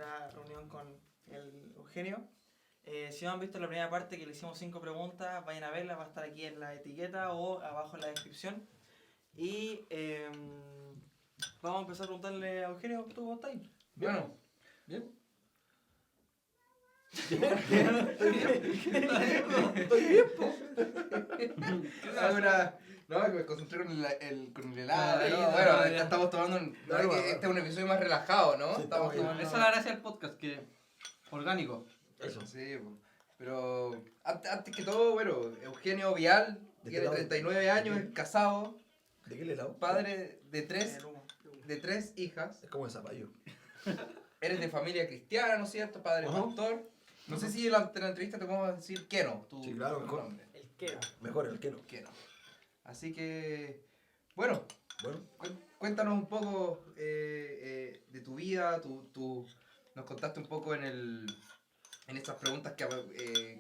esta reunión con el Eugenio. Si no han visto la primera parte que le hicimos 5 preguntas, vayan a verla, va a estar aquí en la etiqueta o abajo en la descripción. Y vamos a empezar a preguntarle a Eugenio, ¿tú cómo estás? Bueno, bien. Estoy bien, po. Ahora, no, que me concentré con el helado. Ahí, ¿no? no, Bueno, ya. estamos tomando este es un episodio más relajado, ¿no? Sí, Estamos estamos bien. tomando... Esa es la gracia del podcast, que orgánico. Eso. Sí, pero antes que todo, bueno, Eugenio Vial, ¿De qué tiene lado? 39 años, es casado, ¿De qué helado? padre de tres hijas. Es como de zapallo. Eres de familia cristiana, ¿no es cierto? Padre Ajá. pastor. No sé si en la entrevista te podemos decir Keno, Sí, claro, tu mejor. nombre. El que Mejor el que no. Keno. Así que, bueno, Bueno, cuéntanos un poco de tu vida, nos contaste un poco en estas preguntas que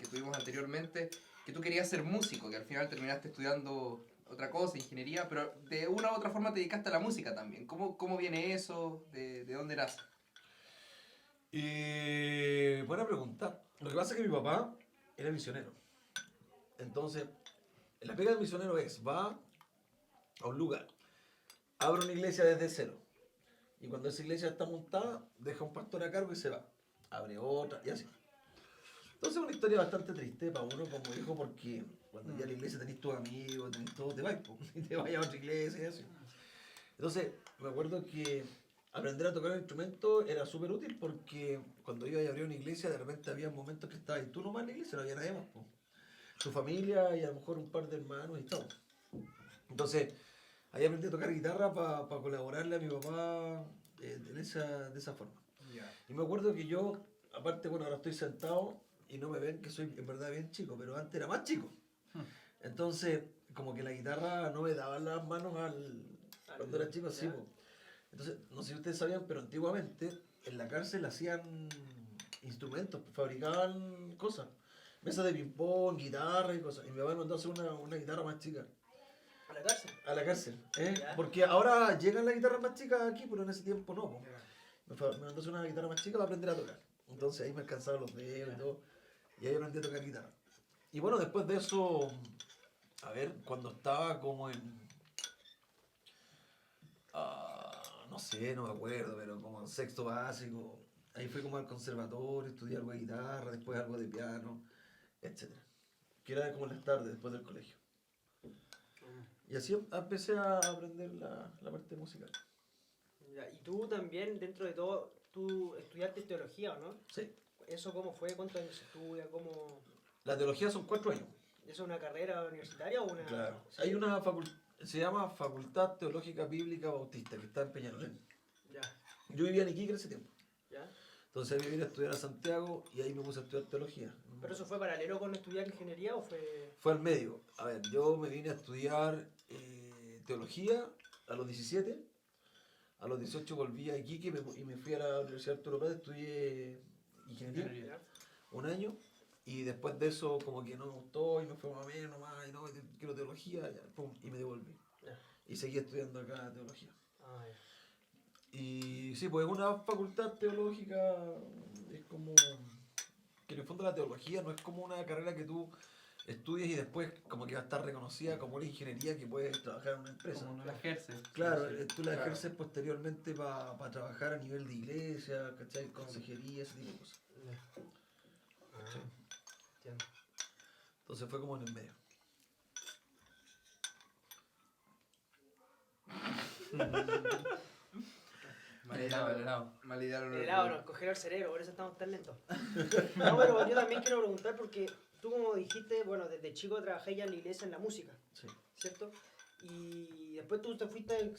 tuvimos anteriormente, que tú querías ser músico, que al final terminaste estudiando otra cosa, ingeniería, pero de una u otra forma te dedicaste a la música también. ¿Cómo viene eso? ¿De dónde nace? buena pregunta. Lo que pasa es que mi papá era misionero. Entonces, la pega del misionero es, va a un lugar, abre una iglesia desde cero. Y cuando esa iglesia está montada, deja un pastor a cargo y se va. Abre otra y así. Entonces es una historia bastante triste para uno como hijo porque cuando ya en la iglesia tenés tus amigos, tenés todo, te vas y te vas a otra iglesia y así. Entonces me acuerdo que aprender a tocar el instrumento era súper útil porque cuando iba y abría una iglesia de repente había momentos que estabas tú nomás en la iglesia, no había nadie más. Po. Tu familia y a lo mejor un par de hermanos y todo. Entonces ahí aprendí a tocar guitarra para colaborarle a mi papá de esa forma. Y me acuerdo que yo, aparte, bueno, ahora estoy sentado y no me ven que soy en verdad bien chico, pero antes era más chico. Entonces, como que la guitarra no me daba las manos cuando era chico, así. Po. Entonces, no sé si ustedes sabían, pero antiguamente en la cárcel hacían instrumentos, fabricaban cosas. Mesas de ping-pong, guitarra y cosas. Y mi papá me mandó a hacer una guitarra más chica. ¿A la cárcel? A la cárcel, ¿eh? Ya. Porque ahora llegan las guitarras más chicas aquí, pero en ese tiempo no. Po. Me mandó a hacer una guitarra más chica para aprender a tocar. Entonces ahí me alcanzaban los dedos y todo. Y ahí aprendí a tocar guitarra. Y bueno, después de eso, a ver, cuando estaba como en... no sé, no me acuerdo, pero como en sexto básico, ahí fui como al conservatorio, estudié algo de guitarra, después algo de piano, etc. Que era como en las tardes, después del colegio. Y así empecé a aprender la parte musical. Ya, y tú también, dentro de todo, tú estudiaste teología, ¿o no? Sí. ¿Eso cómo fue? ¿Cuántos años se estudia? ¿Cómo... La teología son 4 años. ¿Eso es una carrera universitaria o una...? Claro. Sí. Hay una se llama Facultad Teológica Bíblica Bautista, que está en Peñalolén. Ya, Yo vivía en Iquique en ese tiempo. ya. Entonces me vine a estudiar a Santiago y ahí me puse a estudiar teología. ¿Pero eso fue paralelo con estudiar ingeniería o fue...? Fue al medio. A ver, yo me vine a estudiar teología a los 17. A los 18 volví a Iquique y me fui a la Universidad Arturo Prat, estudié ingeniería Ya. un año. Y después de eso como que no me gustó y me fue más o menos nomás y no, quiero teología ya, pum, y me devolví. Ya. Y seguí estudiando acá teología. Ah, ya. Y sí, pues es una facultad teológica, es como que en el fondo la teología no es como una carrera que tú estudies y después como que va a estar reconocida como una ingeniería que puedes trabajar en una empresa. Como no la ejerces. Claro, tú la claro. ejerces posteriormente para trabajar a nivel de iglesia, ¿cachai? Consejería, ese tipo de cosas. Ya. Sí. Entiendo. Entonces fue como en el medio. Mal ideado. El helado nos cogió el cerebro, por eso estamos tan lentos. No, pero yo también quiero preguntar porque tú como dijiste, bueno, desde chico trabajé ya en la iglesia en la música, Sí. ¿cierto? Y después tú te fuiste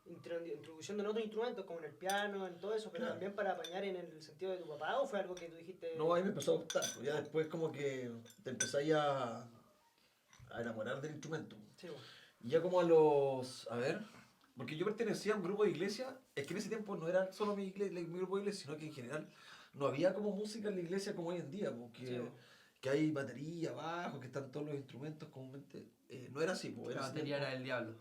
introduciendo en otros instrumentos, como en el piano, en todo eso, pero Claro. también para apañar en el sentido de tu papá, ¿o fue algo que tú dijiste? No, ahí me empezó a gustar, pues ya después como que te empezáis a enamorar del instrumento. Sí, bueno. Y ya como a los... A ver... Porque yo pertenecía a un grupo de iglesia, es que en ese tiempo no era solo mi grupo de iglesia, sino que en general no había como música en la iglesia como hoy en día, porque Sí, bueno. que hay batería, bajo, que están todos los instrumentos comúnmente. No era así, pues, La batería era el diablo.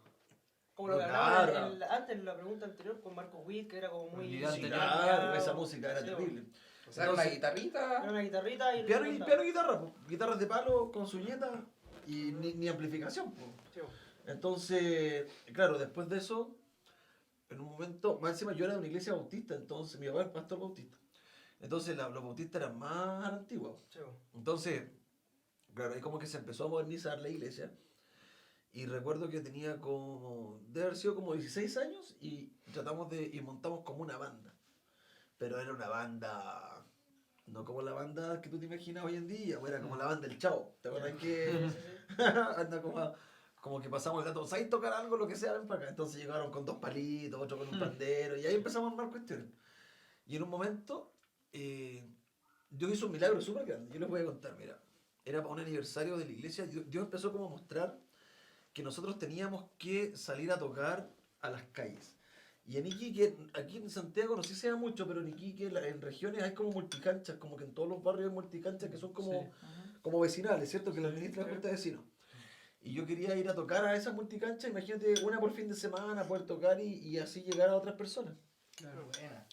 Como lo que Claro. hablábamos antes en la pregunta anterior con Marco Witt, que era como muy... Olvidante, Sí, anterior. claro, esa música era Sí, terrible. O sea, una Entonces, guitarrita. Era una guitarrita y... Piano y guitarra, po. Guitarras de palo con su nieta y ni amplificación. Po. Sí, Entonces, claro, después de eso, en un momento, más encima yo era de una iglesia bautista, entonces mi papá era pastor bautista. Entonces los bautistas eran más antiguos. sí. Entonces, claro, ahí como que se empezó a modernizar la iglesia. Y recuerdo que tenía como, debe haber sido como 16 años y y montamos como una banda. Pero era una banda, no como la banda que tú te imaginas hoy en día, era como la banda del Chavo. ¿Te acuerdas que anda como que pasamos el dato, ¿sabes tocar algo, lo que sea, ven para acá? Entonces llegaron con 2 palitos, otro con un pandero, y ahí empezamos a armar cuestiones. Y en un momento, Dios hizo un milagro súper grande, yo les voy a contar, mira, era para un aniversario de la iglesia, Dios empezó como a mostrar que nosotros teníamos que salir a tocar a las calles. Y en Iquique, aquí en Santiago no sé si sea mucho, pero en Iquique, en regiones hay como multicanchas, como que en todos los barrios hay multicanchas que son como, como vecinales, ¿cierto? Que las administra la Junta de Vecinos. Y yo quería ir a tocar a esas multicanchas, imagínate, una por fin de semana, poder tocar y así llegar a otras personas. Claro, buena.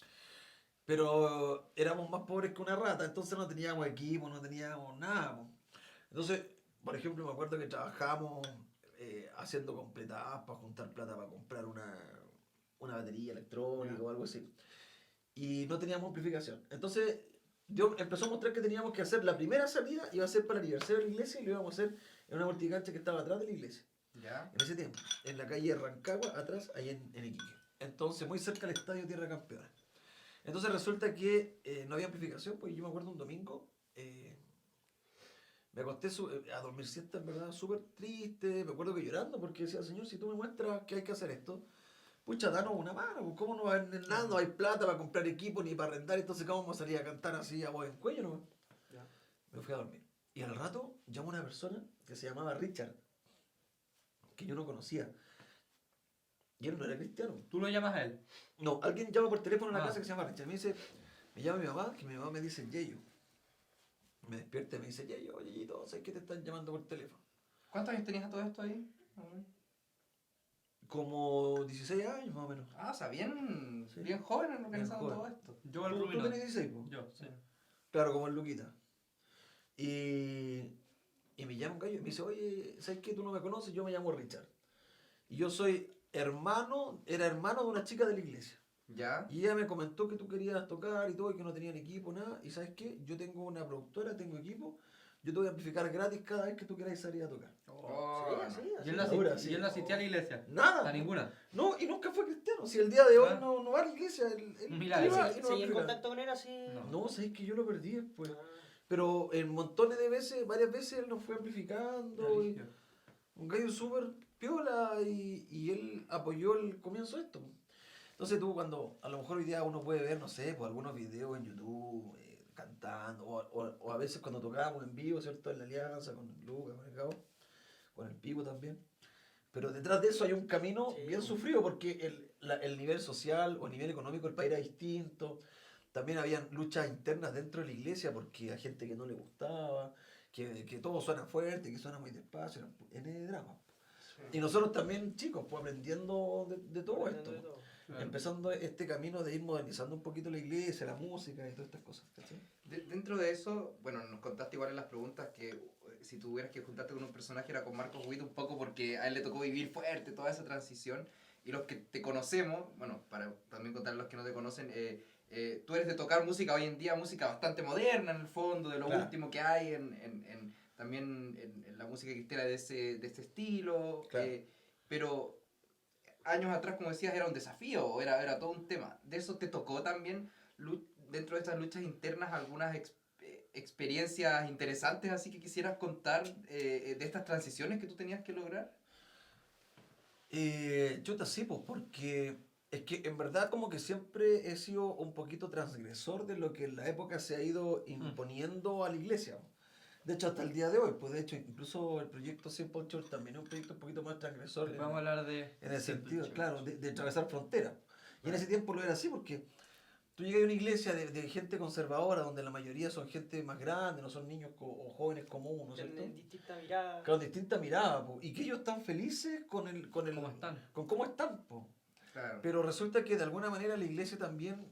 Pero éramos más pobres que una rata, entonces no teníamos equipo, no teníamos nada. Po. Entonces, por ejemplo, me acuerdo que trabajábamos haciendo completadas para juntar plata para comprar una batería electrónica o algo así. Y no teníamos amplificación. Entonces, Dios empezó a mostrar que teníamos que hacer la primera salida, iba a ser para el aniversario de la iglesia y lo íbamos a hacer en una multicancha que estaba atrás de la iglesia. Ya. En ese tiempo, en la calle Rancagua, atrás, ahí en Iquique. Entonces, muy cerca del estadio Tierra Campeona. Entonces resulta que no había amplificación, pues yo me acuerdo un domingo, me acosté a dormir siesta, en verdad, súper triste, me acuerdo que llorando, porque decía, Señor, si tú me muestras que hay que hacer esto, pucha, danos una mano, pues cómo no va a haber nada, no hay plata para comprar equipo ni para arrendar, entonces cómo vamos a salir a cantar así a voz en cuello, ¿no? Ya. Me fui a dormir. Y al rato llamó una persona que se llamaba Richard, que yo no conocía. Y él no era cristiano. ¿Tú lo llamas a él? No, alguien llama por teléfono a una Ah. casa que se llama Richard. Me dice, me llama mi mamá, que mi mamá me dice Yeyo. Me despierta y me dice, Yeyo, Yeyito, ¿sabes que te están llamando por teléfono? ¿Cuántos años tenías a todo esto ahí? Como 16 años más o menos. Ah, o sea, bien, Sí. bien joven organizando Bien todo joven. esto. Yo al ¿Tú Rubino. tenés 16, po? Yo, sí. Claro, como el Luquita. Y me llama un gallo y me dice, oye, ¿sabes qué? Tú no me conoces, yo me llamo Richard. Y yo soy era hermano de una chica de la iglesia. Ya. Y ella me comentó que tú querías tocar y todo, y que no tenían equipo, nada. Y ¿sabes qué? Yo tengo una productora, tengo equipo. Yo te voy a amplificar gratis cada vez que tú quieras salir a tocar. Oh, Sí, así, ¿Y él así. no, Ahora asistía, sí. ¿Y él no asistía a la iglesia? Nada. A ninguna. No, y nunca fue cristiano. Si el día de hoy Ah. no va a la iglesia, él Milagro. iba y no ¿Seguí en iba. contacto con él así? No. No, sabes que yo lo perdí después. Ah, Pero en montones de veces, varias veces él nos fue amplificando. Y un gallo súper piola y él apoyó el comienzo de esto. Entonces tú cuando a lo mejor hoy día uno puede ver, no sé, pues algunos videos en YouTube cantando, o a veces cuando tocábamos en vivo, ¿cierto? En la Alianza, con Lucas, con el Gabo, con el Pivo también. Pero detrás de eso hay un camino Sí. bien sufrido porque el nivel social o el nivel económico del país era distinto. También habían luchas internas dentro de la iglesia porque a gente que no le gustaba, que todo suena fuerte, que suena muy despacio, en drama. Y nosotros también, chicos, pues aprendiendo de todo esto. de todo. Empezando este camino de ir modernizando un poquito la iglesia, la música y todas estas cosas. ¿Cachai? Dentro de eso, bueno, nos contaste igual en las preguntas que si tuvieras que juntarte con un personaje era con Marcos Witt un poco porque a él le tocó vivir fuerte toda esa transición. Y los que te conocemos, bueno, para también contar a los que no te conocen, tú eres de tocar música hoy en día, música bastante moderna en el fondo, de lo Claro. último que hay también en la música cristiana de este estilo. Claro. Pero años atrás, como decías, era un desafío, era todo un tema. ¿De eso te tocó también, dentro de estas luchas internas, algunas experiencias interesantes así que quisieras contar de estas transiciones que tú tenías que lograr? Chuta, sí, pues, porque es que en verdad como que siempre he sido un poquito transgresor de lo que en la época se ha ido imponiendo a la iglesia. De hecho, hasta el día de hoy, pues de hecho, incluso el proyecto Simple Church también es un proyecto un poquito más transgresor. Vamos a hablar de... En el Simple sentido, Church. claro, de atravesar fronteras. Y en ese tiempo lo era así porque tú llegas a una iglesia de gente conservadora, donde la mayoría son gente más grande, no son niños o jóvenes como uno, ¿cierto? En distinta mirada. Con distinta mirada, po, y que ellos están felices con ¿Cómo están? con cómo están, po. Claro. Pero resulta que de alguna manera la iglesia también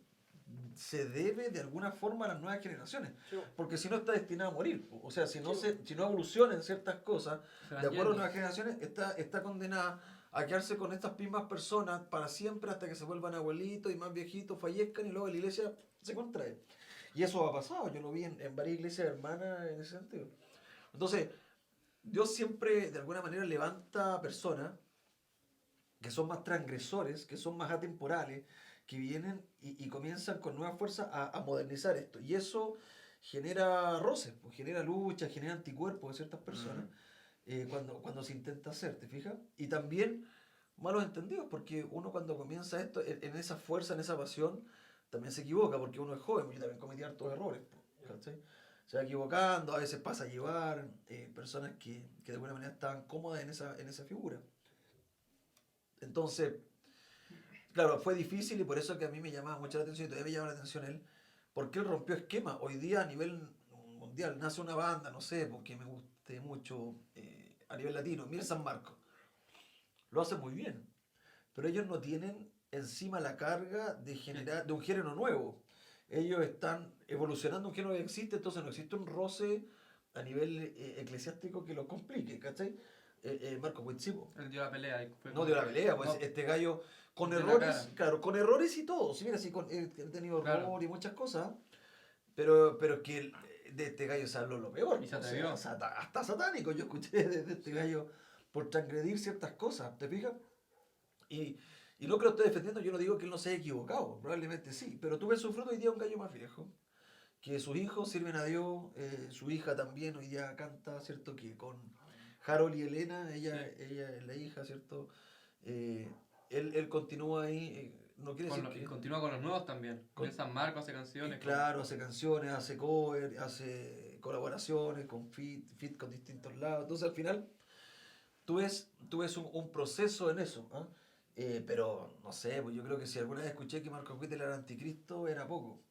se debe de alguna forma a las nuevas generaciones, Sí, porque si no está destinada a morir, po. O sea, si no, Sí. si no evolucionan ciertas cosas, Se de van acuerdo a yendo. nuevas generaciones, está condenada a quedarse con estas mismas personas para siempre hasta que se vuelvan abuelitos y más viejitos, fallezcan y luego la iglesia se contrae. Y eso ha pasado, yo lo vi en varias iglesias hermanas en ese sentido. Entonces, Dios siempre de alguna manera levanta personas que son más transgresores, que son más atemporales, que vienen y comienzan con nuevas fuerzas a modernizar esto. Y eso genera roces, pues, genera lucha, genera anticuerpos de ciertas personas cuando se intenta hacer, ¿te fijas? Y también malos entendidos, porque uno cuando comienza esto, en esa fuerza, en esa pasión, también se equivoca, porque uno es joven, yo también cometí hartos errores, pues, ¿cachai? Se va equivocando, a veces pasa a llevar personas que de alguna manera estaban cómodas en esa figura. Entonces, claro, fue difícil y por eso que a mí me llamaba mucho la atención y todavía me llama la atención él, porque él rompió esquema. Hoy día a nivel mundial nace una banda, no sé, porque me guste mucho a nivel latino, Mir San Marcos. Lo hace muy bien, pero ellos no tienen encima la carga de generar de un género nuevo. Ellos están evolucionando un género que existe, entonces no existe un roce a nivel eclesiástico que lo complique, ¿cachai? Marco Huitzipo. Él dio la pelea. Y fue No dio la pelea, pues No, este gallo con dio la errores, cara. claro, con errores y todo. Sí, mira, sí, he tenido Claro. error y muchas cosas, pero que de este gallo se habló lo peor. Y se o sea, atrevió. hasta satánico yo escuché de este gallo por transgredir ciertas cosas, ¿te fijas? Y no que lo esté defendiendo, yo no digo que él no se haya equivocado, probablemente sí, pero tú ves su fruto hoy día un gallo más viejo, que sus hijos sirven a Dios, su hija también hoy día canta, ¿cierto? Que con Harold y Elena, ella es la hija, ¿cierto? Él continúa ahí, no quiere decir Y que... continúa con los nuevos también. Con- Con San Marcos hace canciones. Claro, hace canciones, hace cover, hace colaboraciones con fit con distintos lados. Entonces al final tú ves un proceso en eso. ¿Ah? Pero no sé, pues yo creo que si alguna vez escuché que Marcos Witt era el anticristo, era poco.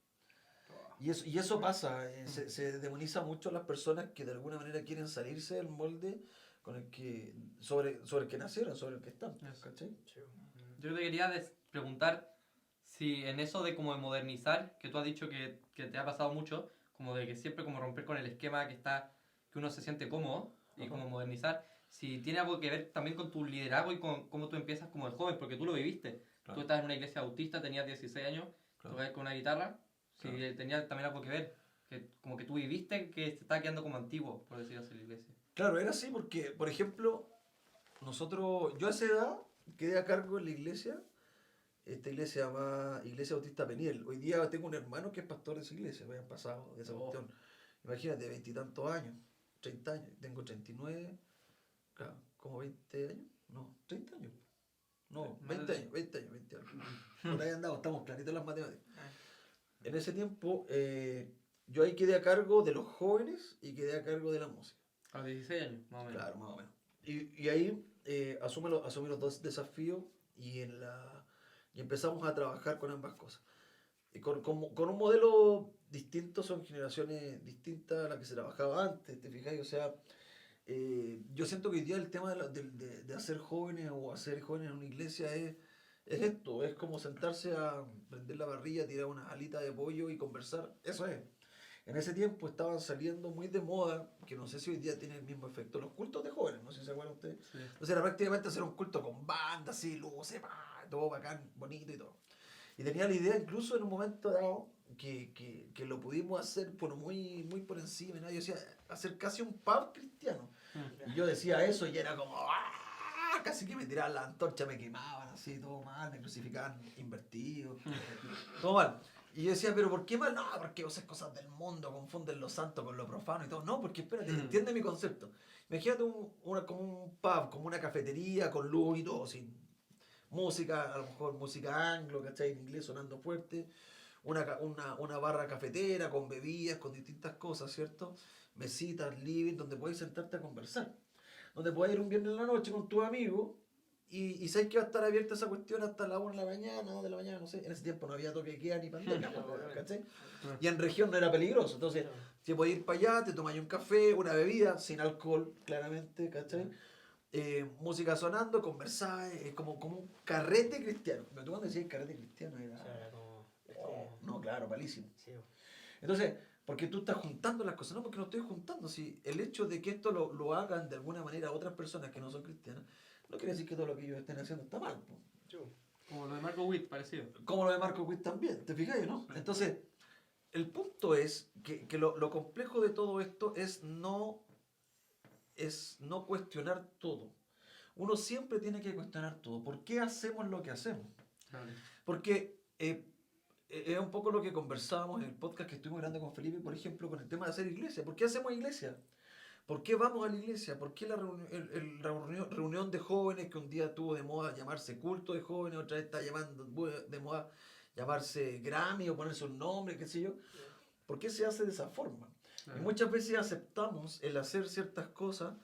Y eso pasa, se demoniza mucho a las personas que de alguna manera quieren salirse del molde con el que, sobre el que nacieron, sobre el que están. Eso. ¿Cachai? Yo te quería preguntar si en eso de como de modernizar, que tú has dicho que te ha pasado mucho, como de que siempre como romper con el esquema que uno se siente cómodo y Ajá. como modernizar, si tiene algo que ver también con tu liderazgo y con cómo tú empiezas como de joven, porque tú lo viviste. Claro. Tú estabas en una iglesia bautista, tenías 16 años, Claro. tocabas con una guitarra, si Claro. tenía también algo que ver, que como que tú viviste que se estaba quedando como antiguo, por decirlo así, la iglesia. Claro, era así porque, por ejemplo, yo a esa edad quedé a cargo en la iglesia. Esta iglesia se llama Iglesia Bautista Peniel. Hoy día tengo un hermano que es pastor de esa iglesia, me han pasado de esa cuestión. Imagínate, 20 y tantos años, 30 años, tengo 39, claro, como 20 años, no, 30 años. No, Más 20 de- años, 20 años, 20 años. Por ahí andamos, estamos claritos en las matemáticas. En ese tiempo, yo ahí quedé a cargo de los jóvenes y quedé a cargo de la música. A los 16 años, más o menos. Claro, más o menos. Y ahí asumí los dos desafíos y empezamos a trabajar con ambas cosas. Y con un modelo distinto, son generaciones distintas a las que se trabajaba antes, ¿te fijas? O sea, yo siento que hoy día el tema de hacer jóvenes o hacer jóvenes en una iglesia es esto, es como sentarse a prender la parrilla, tirar unas alitas de pollo y conversar, eso es. En ese tiempo estaban saliendo muy de moda, que no sé si hoy día tiene el mismo efecto, los cultos de jóvenes, no sé si se acuerdan ustedes. Sí. Entonces era prácticamente hacer un culto con bandas, así, luces, todo bacán, bonito y todo. Y tenía la idea incluso en un momento dado que lo pudimos hacer por muy por encima, ¿no? Yo decía, hacer casi un pub cristiano. Y yo decía eso y era como, ¡ah! Casi que me tiraban la antorcha, me quemaban así, todo mal, me crucificaban invertido, todo mal. Y yo decía, ¿pero por qué mal? No, porque vos haces cosas del mundo, confunden lo santo con lo profano y todo. No, porque espérate, entiende mi concepto. Imagínate como un pub, como una cafetería con luz y todo, sin música, a lo mejor música anglo, ¿cachai? En inglés sonando fuerte. Una barra cafetera con bebidas, con distintas cosas, ¿cierto? Mesitas, living, donde podéis sentarte a conversar. Donde podéis ir un viernes en la noche con tus amigos y sabes que va a estar abierta esa cuestión hasta la 1 de la mañana, 2 de la mañana, no sé. En ese tiempo no había toque de queda ni pandemia, ¿cachai? Y en región no era peligroso. Entonces, te podías ir para allá, te tomáis un café, una bebida, sin alcohol, claramente, ¿cachai? Música sonando, conversar, como un carrete cristiano. Pero tú cuando decías carrete cristiano era... O sea, era como... No, claro, malísimo. Sí, Entonces, porque tú estás juntando las cosas, no porque no estoy juntando. Si el hecho de que esto lo hagan de alguna manera otras personas que no son cristianas, no quiere decir que todo lo que ellos estén haciendo está mal. Po. Como lo de Marco Witt, parecido. Como lo de Marco Witt también, ¿te fijas, no? Entonces, el punto es que lo complejo de todo esto es no cuestionar todo. Uno siempre tiene que cuestionar todo. ¿Por qué hacemos lo que hacemos? Claro. Porque es un poco lo que conversábamos en el podcast que estuvimos grabando con Felipe, por ejemplo, con el tema de hacer iglesia. ¿Por qué hacemos iglesia? ¿Por qué vamos a la iglesia? ¿Por qué la reunión de jóvenes que un día tuvo de moda llamarse culto de jóvenes, otra vez está llamando de moda llamarse Grammy o ponerse un nombre, qué sé yo? ¿Por qué se hace de esa forma? Claro. Y muchas veces aceptamos el hacer ciertas cosas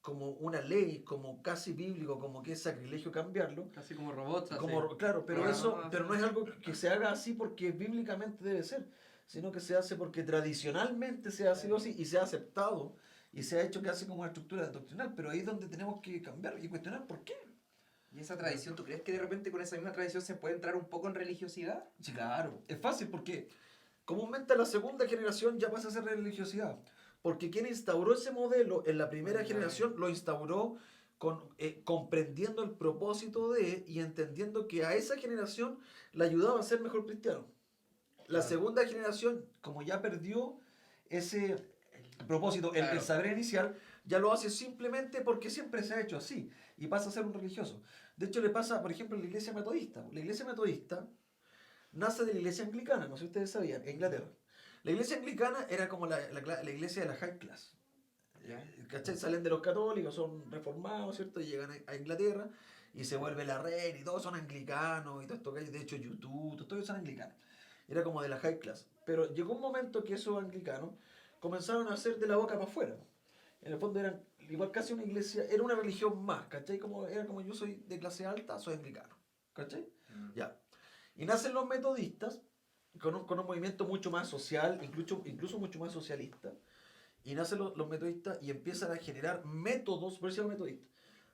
como una ley, como casi bíblico, como que es sacrilegio cambiarlo. Casi como robots. Así. Claro, pero Ah, pero no es algo que se haga así porque bíblicamente debe ser, sino que se hace porque tradicionalmente se ha sido así y se ha aceptado y se ha hecho casi como una estructura doctrinal, pero ahí es donde tenemos que cambiar y cuestionar por qué. ¿Y esa tradición, tú crees que de repente con esa misma tradición se puede entrar un poco en religiosidad? Sí, claro, es fácil porque comúnmente la segunda generación ya pasa a ser religiosidad, porque quien instauró ese modelo en la primera generación lo instauró comprendiendo el propósito de y entendiendo que a esa generación le ayudaba a ser mejor cristiano. La segunda generación, como ya perdió ese propósito, el saber inicial, ya lo hace simplemente porque siempre se ha hecho así y pasa a ser un religioso. De hecho, le pasa, por ejemplo, en la iglesia metodista. La iglesia metodista nace de la iglesia anglicana, no sé si ustedes sabían, en Inglaterra. La iglesia anglicana era como la iglesia de la high class. ¿Cachai? Salen de los católicos, son reformados, ¿cierto? Y llegan a Inglaterra y se vuelve la reina y todos son anglicanos y todo esto que hay, de hecho YouTube, todos son anglicanos. Era como de la high class. Pero llegó un momento que esos anglicanos comenzaron a hacer de la boca para afuera. En el fondo eran igual casi una iglesia, era una religión más, ¿cachai? Era como yo soy de clase alta, soy anglicano, ¿cachai? Ya. Y nacen los metodistas con un movimiento mucho más social, incluso mucho más socialista. Y nacen los metodistas y empiezan a generar métodos, por eso metodistas,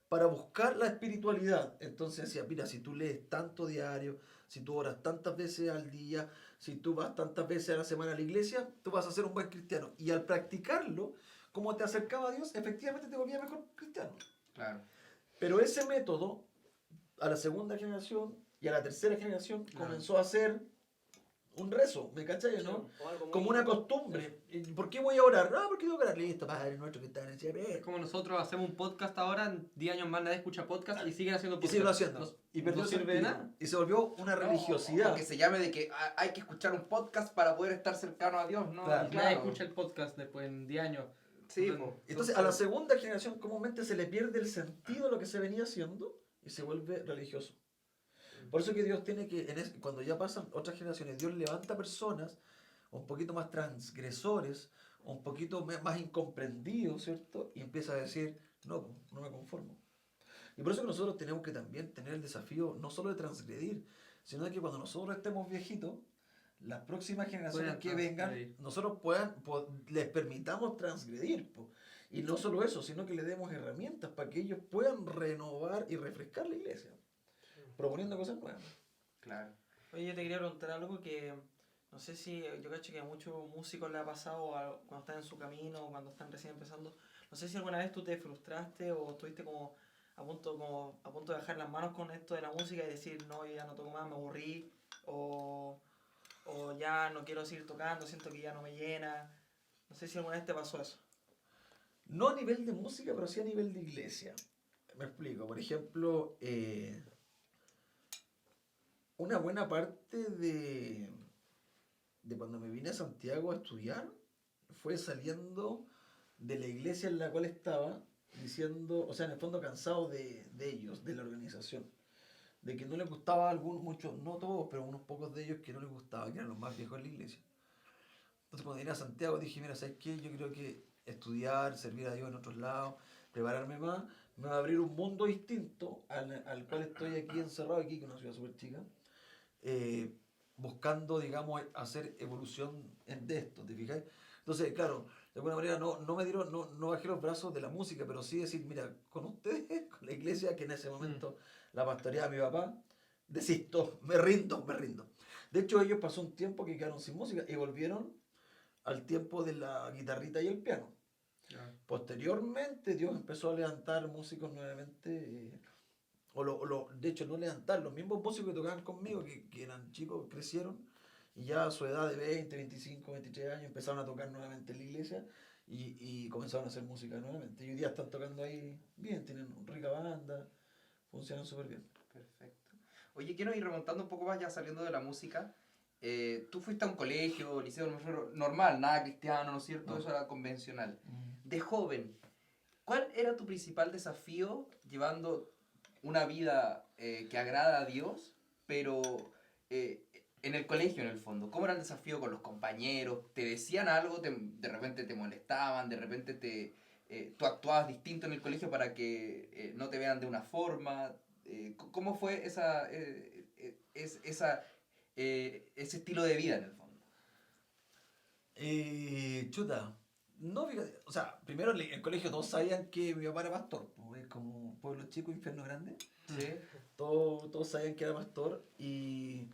para buscar la espiritualidad. Entonces decía, mira, si tú lees tanto diario, si tú oras tantas veces al día, si tú vas tantas veces a la semana a la iglesia, tú vas a ser un buen cristiano. Y al practicarlo, como te acercaba a Dios, efectivamente te volvía mejor cristiano. Claro. Pero ese método, a la segunda generación y a la tercera generación, comenzó a ser un rezo, ¿me cachai, no? Como una costumbre. ¿Por qué voy a orar? No, porque tengo que orar. Listo, Padre nuestro que está en el cielo. Es como nosotros hacemos un podcast ahora, en 10 años más nadie escucha podcast y siguen haciendo Y podcast. siguen haciendo. Y perdió no sirve de sentido. nada. Y se volvió una religiosidad. Que se llame de que hay que escuchar un podcast para poder estar cercano a Dios, ¿no? Claro. Nadie escucha el podcast después en 10 años. Sí, Entonces a la segunda generación comúnmente se le pierde el sentido de lo que se venía haciendo y se vuelve religioso. Por eso que Dios tiene que, cuando ya pasan otras generaciones, Dios levanta personas un poquito más transgresores, un poquito más incomprendidos, ¿cierto? Y empieza a decir, no me conformo. Y por eso que nosotros tenemos que también tener el desafío no solo de transgredir, sino de que cuando nosotros estemos viejitos, las próximas generaciones que vengan, nosotros les permitamos transgredir. Y no solo eso, sino que le demos herramientas para que ellos puedan renovar y refrescar la iglesia, proponiendo cosas nuevas. Claro. Oye, yo te quería preguntar algo que no sé si yo cacho que a muchos músicos les ha pasado cuando están en su camino o cuando están recién empezando. No sé si alguna vez tú te frustraste o estuviste como a punto de dejar las manos con esto de la música y decir, no, yo ya no toco más, me aburrí, o ya no quiero seguir tocando, siento que ya no me llena. No sé si alguna vez te pasó eso. No a nivel de música, pero sí a nivel de iglesia. Me explico. Por ejemplo, una buena parte de cuando me vine a Santiago a estudiar fue saliendo de la iglesia en la cual estaba, diciendo, o sea, en el fondo cansado de ellos, de la organización, de que no les gustaba a algunos, muchos, no todos, pero unos pocos de ellos que no les gustaba, que eran los más viejos de la iglesia. Entonces cuando vine a Santiago dije, mira, ¿sabes qué? Yo creo que estudiar, servir a Dios en otros lados, prepararme más, me va a abrir un mundo distinto al cual estoy aquí encerrado, aquí, que es una ciudad súper chica, buscando, digamos, hacer evolución de esto, ¿te fijas? Entonces, claro, de alguna manera no bajé los brazos de la música, pero sí decir, mira, con ustedes, con la iglesia, que en ese momento la pastoreaba mi papá, desisto, me rindo. De hecho, ellos pasó un tiempo que quedaron sin música y volvieron al tiempo de la guitarrita y el piano. Posteriormente, Dios empezó a levantar músicos nuevamente, de hecho, no levantar, los mismos músicos que tocaban conmigo, que eran chicos, crecieron y ya a su edad de 20, 25, 23 años empezaron a tocar nuevamente en la iglesia y comenzaron a hacer música nuevamente. Y hoy día están tocando ahí bien, tienen una rica banda, funcionan súper bien. Perfecto. Oye, quiero ir remontando un poco más ya saliendo de la música. Tú fuiste a un colegio, liceo normal, nada cristiano, ¿no es cierto? No. Eso era convencional. De joven, ¿cuál era tu principal desafío llevando una vida que agrada a Dios, pero en el colegio en el fondo? ¿Cómo era el desafío con los compañeros? ¿Te decían algo? ¿De repente te molestaban? ¿De repente tú actuabas distinto en el colegio para que no te vean de una forma? ¿Cómo fue ese estilo de vida en el fondo? Chuta, no, fíjate, o sea, primero en el colegio todos sabían que mi papá era pastor, pues, es como pueblo chico, infierno grande. ¿Sí? Todos sabían que era pastor y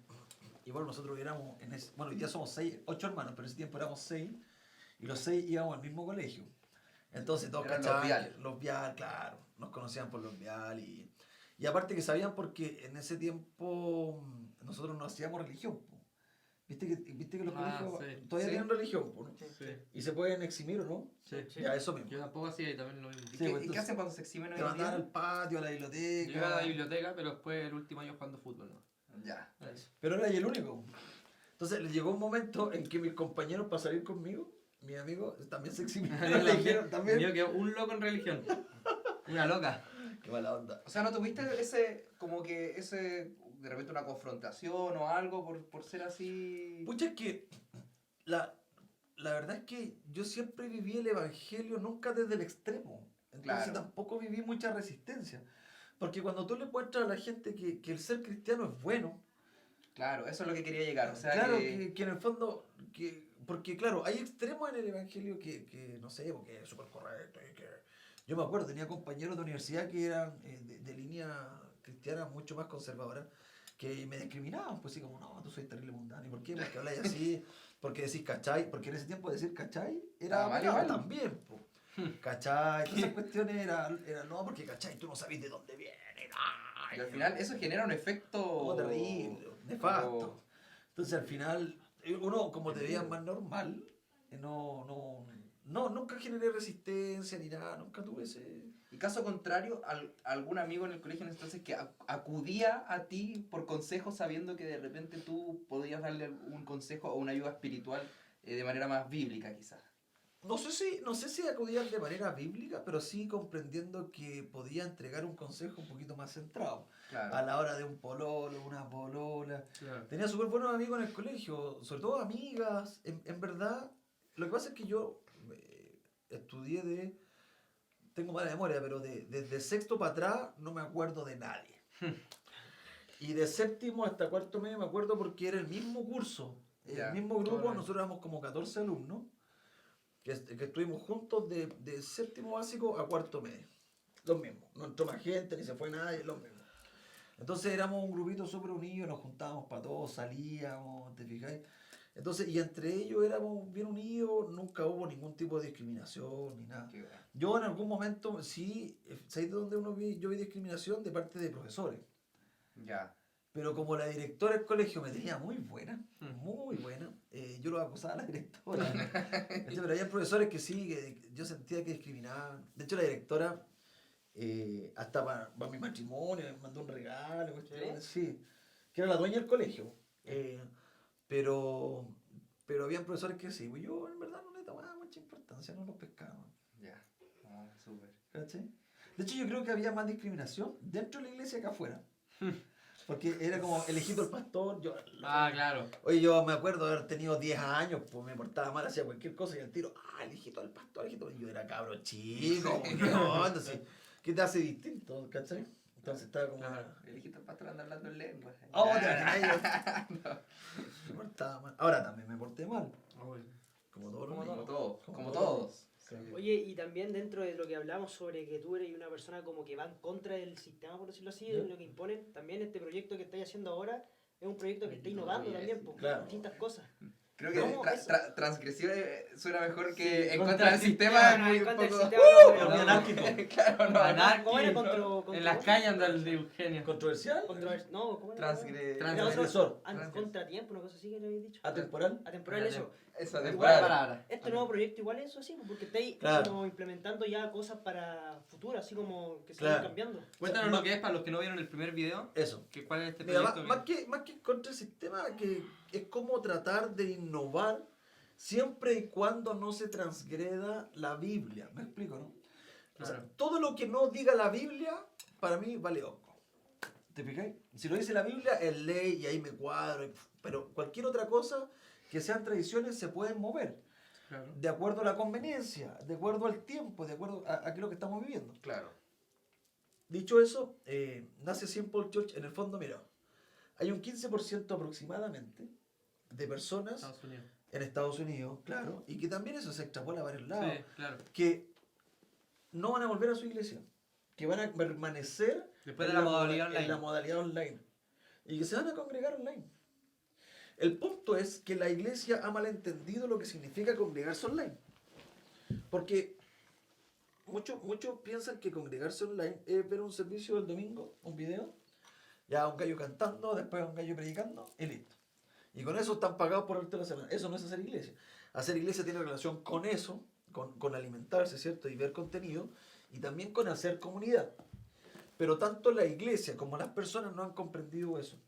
bueno, nosotros éramos, bueno, hoy día somos 8 hermanos, pero en ese tiempo éramos 6 y los 6 íbamos al mismo colegio. Entonces todos Eran cachaban, los vial, claro, nos conocían por los vial y aparte que sabían porque en ese tiempo nosotros no hacíamos religión, po. Viste que los colegios sí. todavía Sí. tienen religión, po, ¿no? Sí. Y se pueden eximir o no. Sí. Ya, eso mismo. Yo tampoco hacía y también lo mismo. ¿Y Sí, qué, pues, y qué hacen cuando se eximen hoy Te en mandaban día? al patio, a la Yo biblioteca. iba a la biblioteca, pero después el último año jugando fútbol, ¿no? Ya. Eso. Pero era yo el único. Entonces le llegó un momento en que mis compañeros para salir conmigo, mis amigos, también se eximieron. Le dijeron también. Yo que un loco en religión. Una loca. Qué mala onda. O sea, ¿no tuviste de repente una confrontación o algo por ser así? Pucha, es que la verdad es que yo siempre viví el evangelio nunca desde el extremo. Entonces Claro. tampoco viví mucha resistencia. Porque cuando tú le muestras a la gente que el ser cristiano es bueno, Claro, eso es lo que quería llegar. O sea, claro, que en el fondo, porque claro, hay extremos en el evangelio que no sé, porque es súper correcto. Yo me acuerdo, tenía compañeros de universidad que eran de línea cristiana mucho más conservadora, que me discriminaban, pues así como, no, tú soy terrible mundano. ¿Y por qué? Porque habláis así, porque decís cachai, porque en ese tiempo decir cachai era mal pecado igual. también, po. Cachai, todas esas cuestiones eran no, porque cachai, tú no sabes de dónde viene. y al final eso genera un efecto... Oh, terrible, nefasto. como- Entonces al final, uno como te veía más normal, nunca generé resistencia ni nada, nunca tuve ese... Y caso contrario, algún amigo en el colegio entonces que acudía a ti por consejos sabiendo que de repente tú podías darle un consejo o una ayuda espiritual de manera más bíblica quizás. No sé si acudían de manera bíblica, pero sí comprendiendo que podía entregar un consejo un poquito más centrado. Claro. A la hora de un pololo, una polola. Claro. Tenía súper buenos amigos en el colegio, sobre todo amigas. En verdad, lo que pasa es que yo estudié tengo mala memoria, pero desde sexto para atrás no me acuerdo de nadie. Y de séptimo hasta cuarto medio me acuerdo porque era el mismo curso, Ya, el mismo grupo, todo el nosotros éramos como 14 alumnos, que estuvimos juntos de séptimo básico a cuarto medio. Los mismos, no entró más gente, ni se fue nadie, los mismos. Entonces éramos un grupito súper unido, nos juntábamos para todos, salíamos, ¿te fijáis? Entonces, y entre ellos éramos bien unidos, nunca hubo ningún tipo de discriminación ni nada. Qué bueno. Yo en algún momento, sí, ¿sabes de dónde yo vi discriminación? De parte de profesores. Ya. Pero como la directora del colegio me tenía muy buena, yo lo acusaba a la directora. Pero había profesores que sí, que yo sentía que discriminaban. De hecho, la directora, hasta para mi matrimonio, me mandó un regalo, cuestiones, sí, que era la dueña del colegio. Pero habían profesores que sí, pues yo en verdad no le tomaba mucha importancia, no los pescaba. Ya. Ah, súper. ¿Cachai? De hecho, yo creo que había más discriminación dentro de la iglesia que afuera. Porque era como el hijito del pastor. Claro. Oye, yo me acuerdo de haber tenido 10 años, pues me portaba mal, hacía cualquier cosa y al tiro, el hijito del pastor, el hijito. Y yo era cabro chico, ¿qué onda? Sí. que te hace distinto, ¿cachai? Entonces estaba como... Claro. El hijito del pastor anda hablando en lengua. Oh, te imaginas yo. Me portaba mal. Ahora también me porté mal, como todos los Como niños. todos. Como Como todos. todos. Sí. Oye, y también dentro de lo que hablamos sobre que tú eres una persona como que va en contra del sistema, por decirlo así, de lo que imponen, también este proyecto que estáis haciendo ahora es un proyecto que está innovando también, pues, Claro. distintas cosas. Creo que ¿Cómo eso? transgresión suena mejor que Sí, en contra contra del el sistema. sistema, Es muy en un contra del poco... sistema, no, Muy pero- anárquico. Claro, no. Anarquía. ¿Cómo era contra En las calles anda el de Eugenio. ¿Controversial? No, ¿cómo era? Transgresor. Contratiempo, una cosa así que le habéis dicho. ¿Atemporal? Atemporal, eso. Esa Igual, temporada. palabra. Este nuevo proyecto igual es eso así, pues, porque estáis Claro. como implementando ya cosas para futuro, así como que se Claro. van cambiando. Cuéntanos O sea, lo que es para los que no vieron el primer video. Eso. ¿Cuál es este Mira, proyecto? más que contra el sistema, que es como tratar de innovar siempre y cuando no se transgreda la Biblia. ¿Me explico, no? O sea, Claro. todo lo que no diga la Biblia, para mí vale oco. ¿Te fijáis? Si lo dice la Biblia, es ley y ahí me cuadro. Pero cualquier otra cosa que sean tradiciones se pueden mover. Claro. De acuerdo a la conveniencia, de acuerdo al tiempo, de acuerdo a qué es lo que estamos viviendo. Claro. Dicho eso, nace Simple Church. En el fondo, mira, hay un 15% aproximadamente de personas Estados Unidos. en Estados Unidos, claro, y que también eso se extrapola a varios lados, Sí, claro. que no van a volver a su iglesia, que van a permanecer Después de en la modalidad en la online. modalidad online y que se van a congregar online. El punto es que la iglesia ha malentendido lo que significa congregarse online, porque muchos piensan que congregarse online es ver un servicio del domingo, un video, ya un gallo cantando, después un gallo predicando y listo. Y con eso están pagados por el resto de la semana. Eso no es hacer iglesia. Hacer iglesia tiene relación con eso, con alimentarse, ¿cierto? Y ver contenido, y también con hacer comunidad. Pero tanto la iglesia como las personas no han comprendido eso.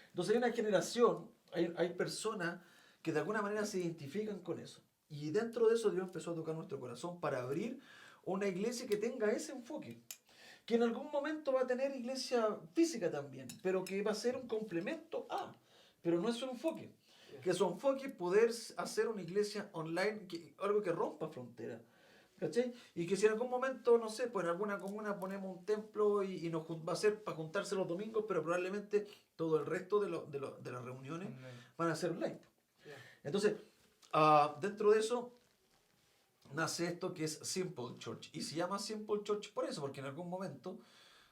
Entonces hay una generación, hay personas que de alguna manera se identifican con eso. Y dentro de eso Dios empezó a tocar nuestro corazón para abrir una iglesia que tenga ese enfoque. Que en algún momento va a tener iglesia física también, pero que va a ser un complemento a, pero no es su enfoque. Que su enfoque es poder hacer una iglesia online, algo que rompa fronteras. ¿Cachai? Y que si en algún momento, no sé, pues en alguna comuna ponemos un templo y nos va a ser para juntarse los domingos, pero probablemente todo el resto de las reuniones van a ser online. Entonces, dentro de eso nace esto que es Simple Church. Y se llama Simple Church por eso, porque en algún momento,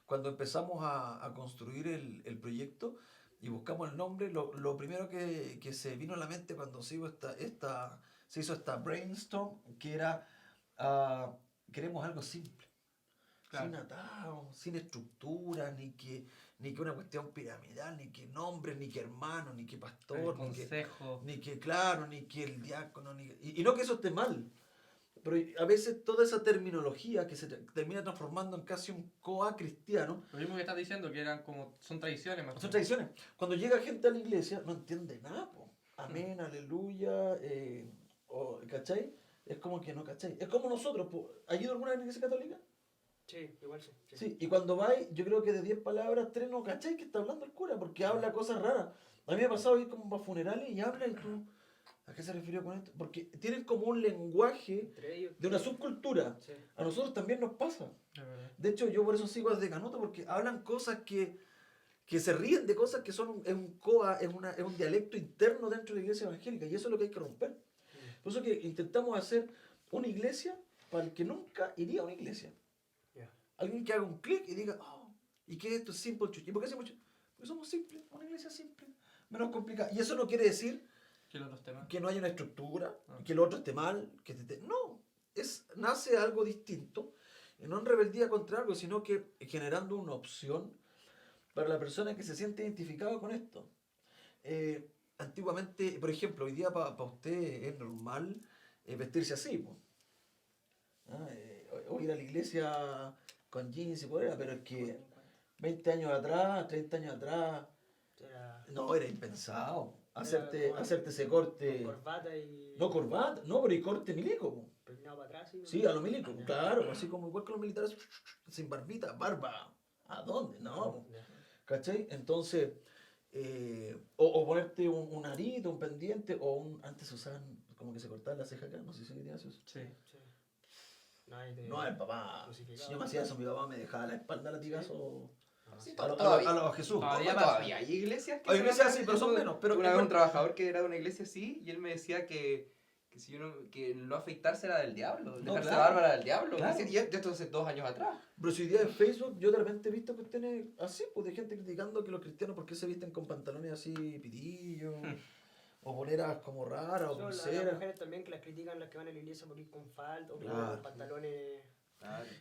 cuando empezamos a construir el proyecto y buscamos el nombre, lo primero que se vino a la mente cuando se hizo esta brainstorm, que era, queremos algo simple. Claro. Sin atado, sin estructura, ni que una cuestión piramidal, ni que nombre, ni que hermano, ni que pastor, El ni que, consejo. ni que claro, ni que el diácono, y no que eso esté mal, pero a veces toda esa terminología que se termina transformando en casi un coa cristiano, Lo mismo que estás diciendo, que eran como. Son tradiciones más. son tradiciones. Cuando llega gente a la iglesia no entiende nada, po. Amén, aleluya, ¿cachai? Es como que no, ¿cachai? Es como nosotros, po. ¿Has ido a alguna iglesia católica? Sí, igual sí. Sí, y cuando vais, yo creo que de 10 palabras, 3 no cachai que está hablando el cura, porque habla cosas raras. A mí me ha pasado ir como para funerales y habla y tú, ¿a qué se refirió con esto? Porque tienen como un lenguaje Entre ellos. de una subcultura. Sí. A nosotros también nos pasa. Es verdad. De hecho, yo por eso sigo desde Canuto, porque hablan cosas que se ríen de cosas que son es un coa, es un dialecto interno dentro de la iglesia evangélica, y eso es lo que hay que romper. Por eso que intentamos hacer una iglesia para el que nunca iría a una iglesia. Alguien que haga un clic y diga, oh, ¿y qué es esto? Simple Church. ¿Y por qué Simple Church? Porque somos simples, una iglesia simple, menos complicada. Y eso no quiere decir ¿Qué los otros temas? que no haya una estructura, Ah. que lo otro esté mal, no, nace algo distinto, y no en rebeldía contra algo, sino que generando una opción para la persona que se siente identificada con esto. Antiguamente, por ejemplo, hoy día para usted es normal vestirse así, po. O ir a la iglesia con jeans y polera, pero es que 20 años atrás, 30 años atrás, no, era impensado hacerte ese corte. Con corbata y. No corbata, no, pero y corte milico, po. Peinado para atrás. Sí, a lo milico, claro, así como igual que los militares, sin barbita, barba. ¿A dónde? No, po. ¿Cachai? Entonces, o ponerte un arito, un pendiente, antes se usaban como que se cortaban las cejas acá, no sé si tiene eso. Sí. No, el papá. Crucificado. Si yo me hacía eso, mi papá me dejaba la espalda latigazo. Sí, A todavía. lo Jesús. Todavía Todavía hay iglesias que Hay se iglesias basan así, pero en son eso. menos. Pero Una vez un trabajador que era de una iglesia así, y él me decía que si uno, que no afeitarse era del diablo, No, dejarse claro. la barba era del diablo. Claro. Y esto hace 2 años atrás. Pero si hoy día en Facebook yo de repente he visto cuestiones así, pues de gente criticando que los cristianos por qué se visten con pantalones así pitillos, o poleras como raras, o Son las pulseras. mujeres también que las critican, las que van a la iglesia por ir con falda o Claro. con pantalones.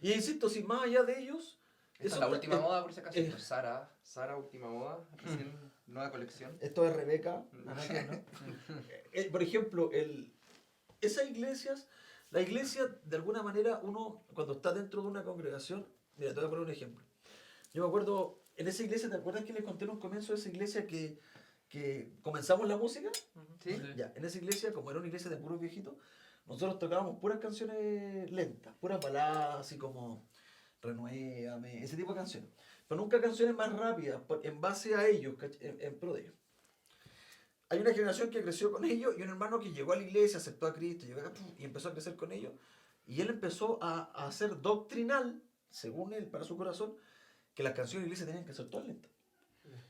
Y insisto, si más allá de ellos, Esta es eso la está- última moda, por si acaso. eh. Sara, última moda, recién nueva colección. esto es Rebeca, ¿no? Por ejemplo, esas iglesias, la iglesia de alguna manera uno cuando está dentro de una congregación, mira, te voy a poner un ejemplo. Yo me acuerdo, en esa iglesia, ¿te acuerdas que les conté en un comienzo de esa iglesia que comenzamos la música? ¿Sí? Sí. Ya, en esa iglesia, como era una iglesia de puros viejitos, nosotros tocábamos puras canciones lentas, puras baladas, así como Renuévame, ese tipo de canciones. Pero nunca canciones más rápidas, en base a ellos, en pro de ellos. Hay una generación que creció con ellos y un hermano que llegó a la iglesia, aceptó a Cristo, llegó acá, y empezó a crecer con ellos. Y él empezó a hacer doctrinal, según él, para su corazón, que las canciones de la iglesia tenían que ser todas lentas.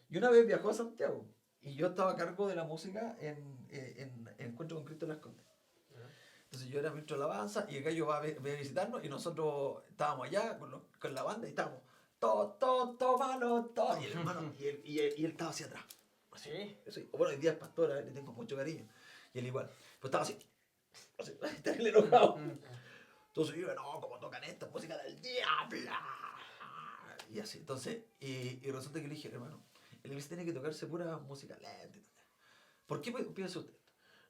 Y una vez viajó a Santiago y yo estaba a cargo de la música en Encuentro con Cristo en Las Condes. Entonces yo era ministro de alabanza y el gallo va a visitarnos y nosotros estábamos allá con la banda y estábamos todo malo, todo. Y el hermano, y él estaba hacia atrás. Así, Sí. bueno, hoy día es pastor, le tengo mucho cariño. Y él igual. Pues estaba así terrible enojado. Entonces yo, no, como tocan esta música del diablo. Y así, entonces, y resulta que le dije, hermano, en la iglesia tiene que tocarse pura música lenta. ¿Por qué piensa usted?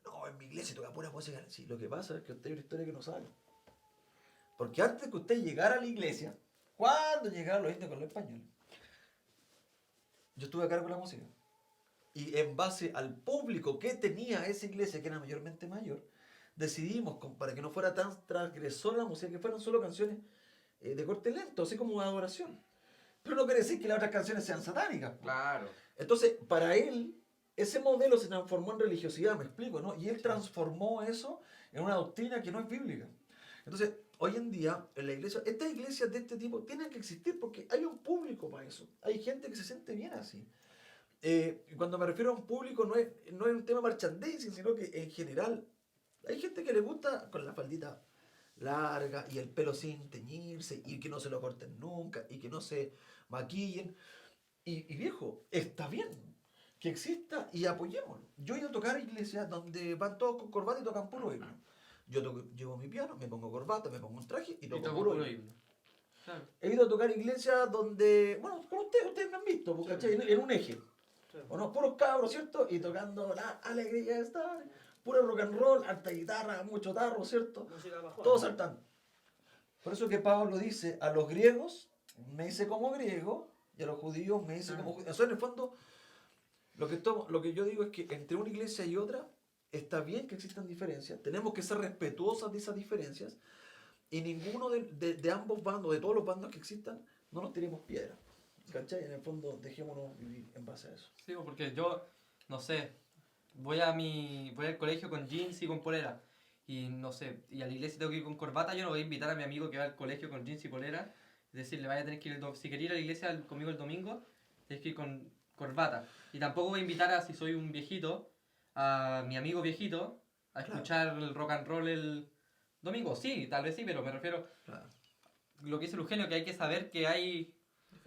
No, en mi iglesia toca pura música lenta. Sí, lo que pasa es que usted hay una historia que no sabe. Porque antes que usted llegara a la iglesia, cuando llegaron los indios con los españoles, yo estuve a cargo de la música. Y en base al público que tenía esa iglesia, que era mayormente mayor, decidimos, para que no fuera tan transgresora la música, que fueran solo canciones de corte lento, así como adoración. Pero no quiere decir que las otras canciones sean satánicas. Claro. Entonces, para él, ese modelo se transformó en religiosidad, me explico, ¿no? Y él transformó eso en una doctrina que no es bíblica. Entonces, hoy en día, en la iglesia, estas iglesias de este tipo tienen que existir porque hay un público para eso. Hay gente que se siente bien así. Cuando me refiero a un público, no es un tema merchandising, sino que en general hay gente que le gusta con la faldita larga y el pelo sin teñirse y que no se lo corten nunca y que no se maquillen. Y viejo, está bien que exista y apoyémoslo. Yo he ido a tocar a iglesias donde van todos con corbata y tocan puro himno. Yo llevo mi piano, me pongo corbata, me pongo un traje y toco puro himno. himno. Claro. He ido a tocar iglesias donde, bueno, con ustedes me han visto, ¿cachai? En un eje. ¿O no? Puros cabros, ¿cierto? Y tocando la alegría de estar, puro rock and roll, alta guitarra, mucho tarro, ¿cierto? Música bajona. Todos saltando. Por eso que Pablo dice, a los griegos me hice como griego y a los judíos me hice como judío. O sea, en el fondo, lo que yo digo es que entre una iglesia y otra está bien que existan diferencias, tenemos que ser respetuosos de esas diferencias y ninguno de ambos bandos, de todos los bandos que existan, no nos tiremos piedra. ¿Cachai? En el fondo, dejémonos vivir en base a eso. Sí, porque yo, no sé, voy al colegio con jeans y con polera. Y no sé, y a la iglesia tengo que ir con corbata. Yo no voy a invitar a mi amigo que va al colegio con jeans y polera. Es decir, le vaya a tener que ir, si quería ir a la iglesia conmigo el domingo, tienes que ir con corbata. Y tampoco voy a invitar a, si soy un viejito, a mi amigo viejito a escuchar el rock and roll el domingo. Sí, tal vez sí, pero me refiero Claro. lo que dice Eugenio, que hay que saber que hay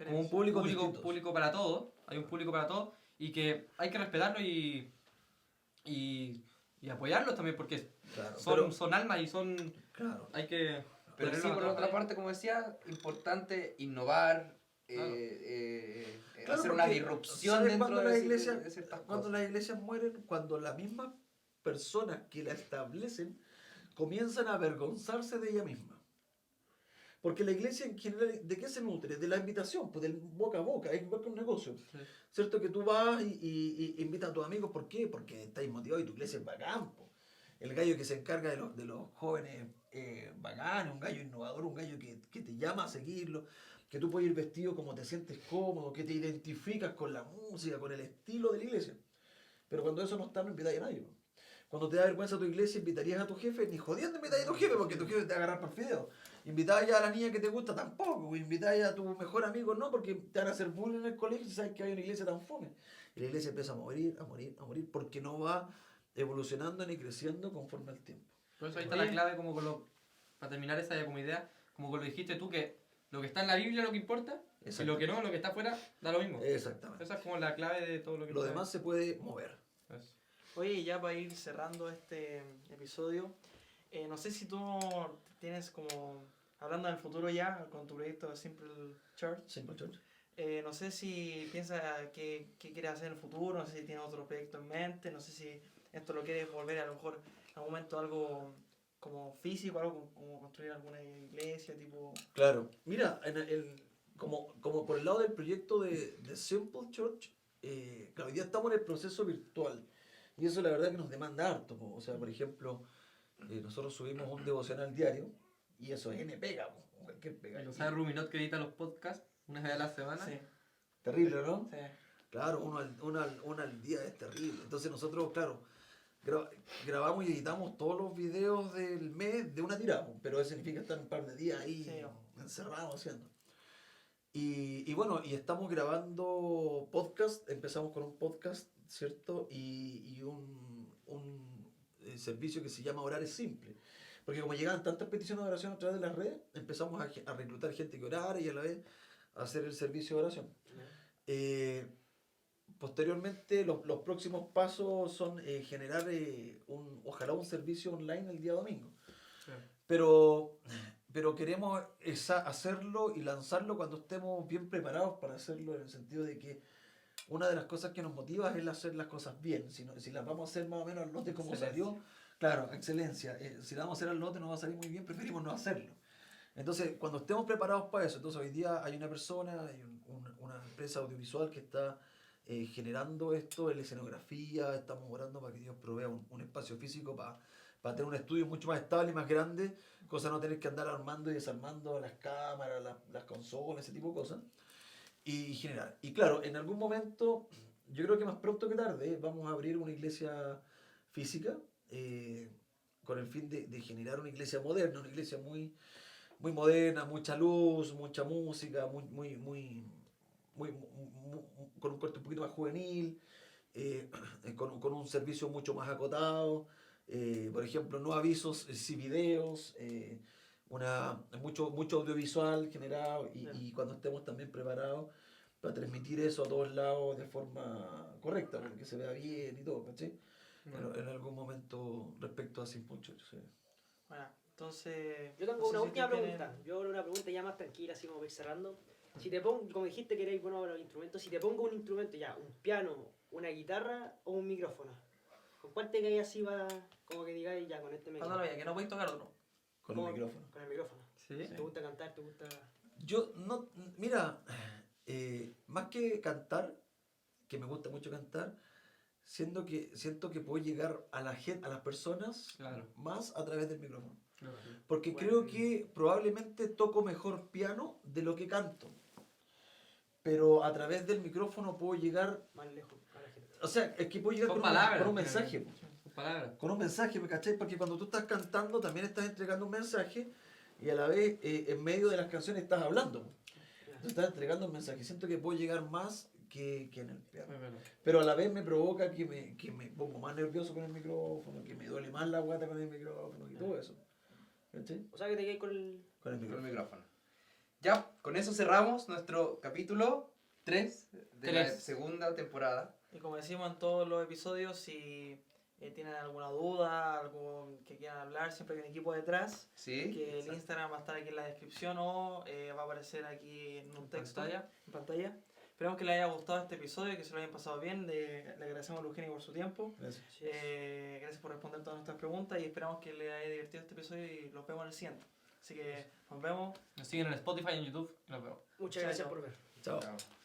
Como un público público para todo, hay un público para todo y que hay que respetarlo y apoyarlos también porque Claro, son almas y son claro. hay que Pero sí, ponerlos a por otra trabajar. parte, como decía, importante innovar, Claro. Claro, hacer una porque, disrupción ¿sabes dentro cuándo de, las iglesias, de ciertas cuando cosas. las iglesias mueren? Cuando las mismas personas que la establecen comienzan a avergonzarse de ella misma. Porque la iglesia en general, ¿de qué se nutre? De la invitación, pues del boca a boca, es igual que un negocio. Sí. ¿Cierto? Que tú vas y invitas a tus amigos, ¿por qué? Porque estáis motivados y tu iglesia es bacán, po. El gallo que se encarga de los jóvenes bacanes, un gallo innovador, un gallo que te llama a seguirlo, que tú puedes ir vestido como te sientes cómodo, que te identificas con la música, con el estilo de la iglesia. Pero cuando eso no está, no invitáis a nadie, po. Cuando te da vergüenza tu iglesia, invitarías a tu jefe, ni jodiendo invitarías a tu jefe, porque tu jefe te va a agarrar por el fideo. Invitar ya a la niña que te gusta tampoco, pues. Invitar ya a tu mejor amigo no, porque te van a hacer bullying en el colegio si sabes que hay una iglesia tan fome. Y la iglesia empieza a morir, a morir, a morir, porque no va evolucionando ni creciendo conforme al tiempo. Por eso ahí está la clave, como con lo, para terminar esa como idea, como con lo dijiste tú, que lo que está en la Biblia es lo que importa, y lo que no, lo que está afuera, da lo mismo. Exactamente. Esa es como la clave de todo lo que... Lo demás se puede mover. Eso. Oye, y ya para ir cerrando este episodio, no sé si tú tienes como, hablando del futuro ya, con tu proyecto de Simple Church, Simple Church. no sé si piensas qué quieres hacer en el futuro, no sé si tienes otro proyecto en mente, no sé si esto lo quieres volver a lo mejor en algún momento algo como físico, algo como construir alguna iglesia, tipo... Claro. Mira, como por el lado del proyecto de Simple Church, claro, hoy día estamos en el proceso virtual. Y eso la verdad que nos demanda harto, po. O sea, por ejemplo, nosotros subimos un devocional diario y eso es N pega, po, cualquier pega. Lo sabe Ruminot que edita los podcasts una vez a la semana. Sí, Terrible, ¿no? sí. Claro, uno al día es terrible. Entonces nosotros, claro, grabamos y editamos todos los videos del mes de una tirada, po, pero eso significa estar un par de días ahí Sí. encerrados haciendo. Y bueno, y estamos grabando podcast, empezamos con un podcast, ¿cierto? Y un servicio que se llama Orar es Simple. Porque como llegaban tantas peticiones de oración a través de las redes, empezamos a reclutar gente que orara y a la vez a hacer el servicio de oración. Posteriormente, los próximos pasos son generar ojalá un servicio online el día domingo. Sí. Pero queremos hacerlo y lanzarlo cuando estemos bien preparados para hacerlo, en el sentido de que una de las cosas que nos motiva es el hacer las cosas bien. Si las vamos a hacer más o menos al lote como salió, claro, excelencia. Si las vamos a hacer al lote no va a salir muy bien, preferimos no hacerlo. Entonces, cuando estemos preparados para eso, entonces hoy día hay una persona, hay una empresa audiovisual que está generando esto en la escenografía, estamos orando para que Dios provea un espacio físico para tener un estudio mucho más estable y más grande, cosa de no tener que andar armando y desarmando las cámaras, las consolas, ese tipo de cosas, y generar. Y claro, en algún momento, yo creo que más pronto que tarde, vamos a abrir una iglesia física, con el fin de generar una iglesia moderna, una iglesia muy, muy moderna, mucha luz, mucha música, con un corte un poquito más juvenil, con un servicio mucho más acotado, por ejemplo, no avisos, sí videos, mucho audiovisual generado y cuando estemos también preparados para transmitir eso a todos lados de forma correcta, para que se vea bien y todo, ¿cachai? En algún momento respecto a Simple Church, sí. Bueno, entonces... Yo tengo no sé una si última tú tienes- pregunta. Yo una pregunta ya más tranquila, así como para ir cerrando. Si te pongo, como dijiste que eres bueno para los instrumentos, si te pongo un instrumento ya, un piano, una guitarra o un micrófono, ¿con cuál te caes así va, como que digáis ya con este me Cuando quedo? lo veas, que no podéis tocar otro. Con el ¿Cómo? micrófono. Con el micrófono. Sí. ¿Te gusta cantar? ¿Te gusta...? Yo no, mira, más que cantar, que me gusta mucho cantar, siento que puedo llegar a la gente, a las personas Claro. más a través del micrófono. Claro. Porque Bueno. creo que probablemente toco mejor piano de lo que canto. Pero a través del micrófono puedo llegar, Más lejos a la gente. o sea, es que puedo llegar Con con palabras, un mensaje. claro. Con palabras. Con un mensaje, ¿me cachai? Porque cuando tú estás cantando también estás entregando un mensaje y a la vez en medio de las canciones estás hablando. Tú estás entregando un mensaje. Siento que puedo llegar más que en el piano. Es verdad. Pero a la vez me provoca que me pongo más nervioso con el micrófono, que me duele más la guata con el micrófono y todo eso. ¿Cachai? O sea que te quedas con el... Con el Con el micrófono. micrófono. Ya, con eso cerramos nuestro capítulo 3 de la Tres. segunda temporada. Y como decimos en todos los episodios, si tienen alguna duda, algo que quieran hablar, siempre hay un equipo detrás. Sí. Que el exacto. Instagram va a estar aquí en la descripción o va a aparecer aquí en un texto, pantalla. en pantalla. Esperamos que les haya gustado este episodio, que se lo hayan pasado bien. Le agradecemos a Eugenio por su tiempo. Gracias. Gracias por responder todas nuestras preguntas y esperamos que les haya divertido este episodio y los vemos en el siguiente. Así que nos vemos. Nos siguen en Spotify y en YouTube. Nos vemos. Muchas Chao, gracias chao. por ver. Chao. Chao.